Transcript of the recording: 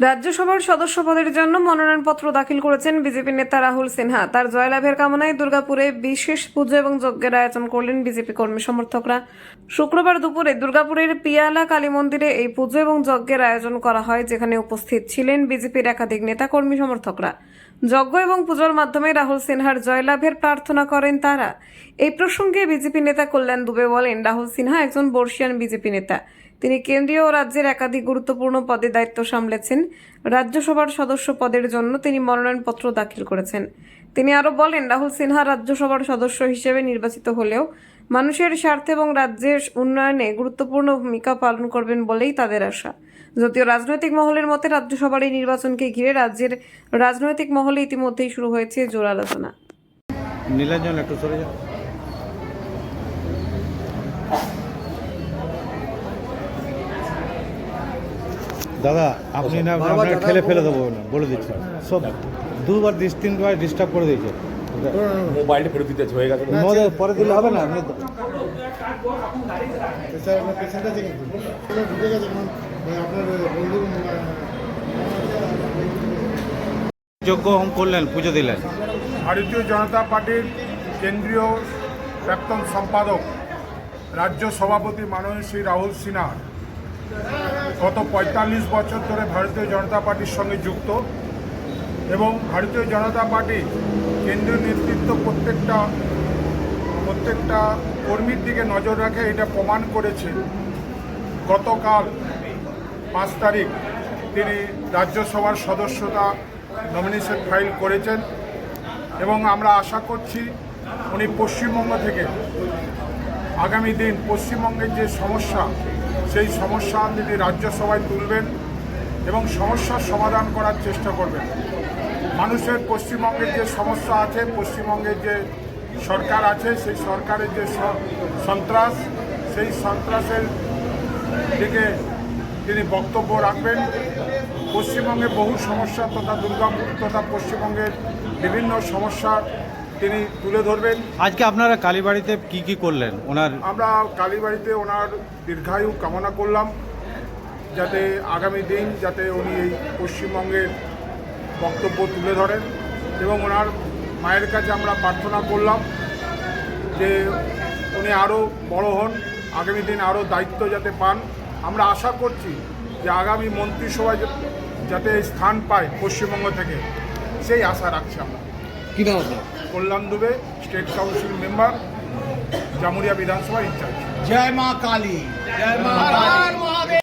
রাজ্যসভার সদস্য পদের জন্য মনোনয়নপত্র দাখিল করেছেন বিজেপি নেতা রাহুল সিনহা। তার জয়লাভের কামনায় দুর্গাপুরে বিশেষ পুজো এবং যজ্ঞের আয়োজন করলেন বিজেপি কর্মী সমর্থকরা। শুক্রবার দুপুরে দুর্গাপুরের পিয়ালা কালী মন্দিরে এই পুজো এবং যজ্ঞের আয়োজন করা হয়, যেখানে উপস্থিত ছিলেন বিজেপির একাধিক নেতা কর্মী সমর্থকরা। যজ্ঞ এবং পুজোর মাধ্যমে রাহুল সিনহার জয়লাভের প্রার্থনা করেন তারা। এই প্রসঙ্গে বিজেপি নেতা কল্যাণ দুবে বলেন, রাহুল সিনহা একজন বর্ষিয়ান বিজেপি নেতা। তিনি কেন্দ্রীয় ও রাজ্যের একাধিক গুরুত্বপূর্ণ পদে দায়িত্ব সামলেছেন। রাজ্যসভার সদস্য পদের জন্য তিনি মনোনয়নপত্র দাখিল করেছেন। তিনি আরও বলেন, রাহুল সিনহা রাজ্যসভার সদস্য হিসেবে নির্বাচিত হলেও মানুষের স্বার্থে এবং রাজ্যের উন্নয়নে গুরুত্বপূর্ণ ভূমিকা পালন করবেন বলেই তাদের আশা। যদিও রাজনৈতিক মহলের মতে রাজ্যসভার এই নির্বাচনকে ঘিরে রাজ্যের রাজনৈতিক মহলে ইতিমধ্যেই শুরু হয়েছে জোর আলোচনা। নীলাঞ্জন একটু সরে যাও। দাদা আপনি না আপনাকে ঠেলে ফেলে দেবো না, বলে দিচ্ছি। সব দুবার তিনবার ডিস্টার্ব করে দিয়েছে। মোবাইলটা ফেরত দিতে হয়ে গেছে। পরে দিলে হবে না। আপনি যোগ্য হোম করলেন, পুজো দিলেন। ভারতীয় জনতা পার্টির কেন্দ্রীয় প্রাক্তন সম্পাদক রাজ্য সভাপতি মাননীয় শ্রী রাহুল সিনহা গত ৪৫ বছর ধরে ভারতীয় জনতা পার্টির সঙ্গে যুক্ত এবং ভারতীয় জনতা পার্টি কেন্দ্রীয় নেতৃত্ব প্রত্যেকটা কর্মীর দিকে নজর রাখে, এটা প্রমাণ করেছে। গতকাল ৫ তারিখ তিনি রাজ্যসভার সদস্যতা নমিনেশন ফাইল করেছেন এবং আমরা আশা করছি উনি পশ্চিমবঙ্গ থেকে আগামী দিন পশ্চিমবঙ্গের যে সমস্যা, সেই সমস্যা তিনি রাজ্যসভায় তুলবেন এবং সমস্যার সমাধান করার চেষ্টা করবেন। মানুষের পশ্চিমবঙ্গের যে সমস্যা আছে, পশ্চিমবঙ্গের যে সরকার আছে, সেই সরকারের যে সন্ত্রাস, সেই সন্ত্রাসের দিকে তিনি বক্তব্য রাখবেন। পশ্চিমবঙ্গে বহু সমস্যা তথা দুর্গাপুর তথা পশ্চিমবঙ্গের বিভিন্ন সমস্যা তিনি তুলে ধরবেন। আজকে আপনারা কালীবাড়িতে কি করলেন? আমরা কালীবাড়িতে ওনার দীর্ঘায়ু কামনা করলাম, যাতে আগামী দিন যাতে উনি এই পশ্চিমবঙ্গের বক্তব্য তুলে ধরেন এবং ওনার মায়ের কাছে আমরা প্রার্থনা করলাম যে উনি আরও বড় হন, আগামী দিন আরও দায়িত্ব যাতে পান। আমরা আশা করছি যে আগামী মন্ত্রিসভায় যাতে স্থান পায় পশ্চিমবঙ্গ থেকে, সেই আশা রাখছি আমরা। কি নাম আপনার? Kalyan Dubey, state council member, Jamuria বিধানসভা ইনচার্জ। জয় মা কালী। জয় মা কালী।